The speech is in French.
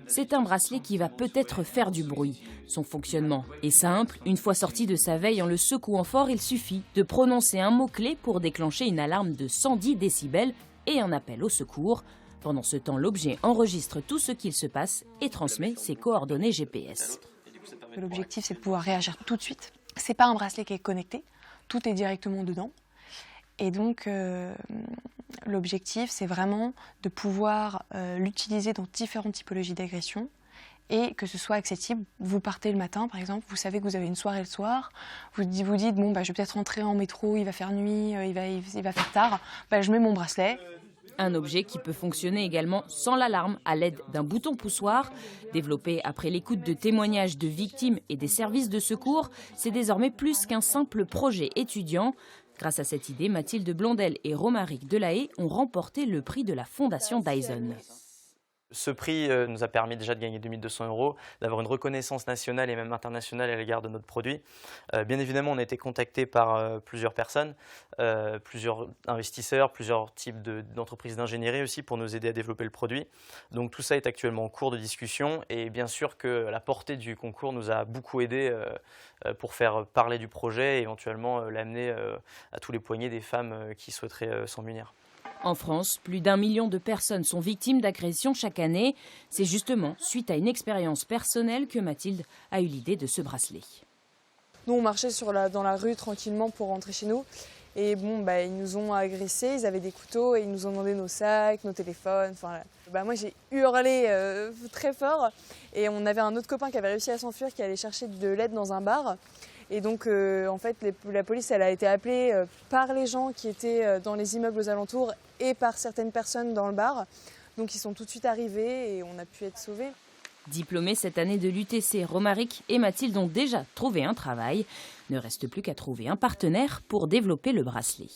C'est un bracelet qui va peut-être faire du bruit. Son fonctionnement est simple. Une fois sorti de sa veille en le secouant fort, il suffit de prononcer un mot-clé pour déclencher une alarme de 110 décibels et un appel au secours. Pendant ce temps, l'objet enregistre tout ce qu'il se passe et transmet ses coordonnées GPS. L'objectif, c'est de pouvoir réagir tout de suite. C'est pas un bracelet qui est connecté, tout est directement dedans. Et donc, l'objectif, c'est vraiment de pouvoir l'utiliser dans différentes typologies d'agression et que ce soit accessible. Vous partez le matin, par exemple, vous savez que vous avez une soirée le soir, vous dites, bon, je vais peut-être rentrer en métro, il va faire nuit, il va faire tard, je mets mon bracelet. Un objet qui peut fonctionner également sans l'alarme à l'aide d'un bouton poussoir. Développé après l'écoute de témoignages de victimes et des services de secours, c'est désormais plus qu'un simple projet étudiant. Grâce à cette idée, Mathilde Blondel et Romaric Delahaye ont remporté le prix de la Fondation Dyson. Ce prix nous a permis déjà de gagner 2 200 €, d'avoir une reconnaissance nationale et même internationale à l'égard de notre produit. Bien évidemment, on a été contacté par plusieurs personnes, plusieurs investisseurs, plusieurs types d'entreprises d'ingénierie aussi pour nous aider à développer le produit. Donc tout ça est actuellement en cours de discussion et bien sûr que la portée du concours nous a beaucoup aidé pour faire parler du projet et éventuellement l'amener à tous les poignets des femmes qui souhaiteraient s'en munir. En France, plus d'1 million de personnes sont victimes d'agressions chaque année. C'est justement suite à une expérience personnelle que Mathilde a eu l'idée de ce bracelet. Nous, on marchait dans la rue tranquillement pour rentrer chez nous. Et ils nous ont agressés, ils avaient des couteaux et ils nous ont demandé nos sacs, nos téléphones. Moi, j'ai hurlé très fort. Et on avait un autre copain qui avait réussi à s'enfuir, qui allait chercher de l'aide dans un bar. Et donc, en fait, la police elle a été appelée par les gens qui étaient dans les immeubles aux alentours et par certaines personnes dans le bar. Donc, ils sont tout de suite arrivés et on a pu être sauvés. Diplômés cette année de l'UTC, Romaric et Mathilde ont déjà trouvé un travail. Ne reste plus qu'à trouver un partenaire pour développer le bracelet.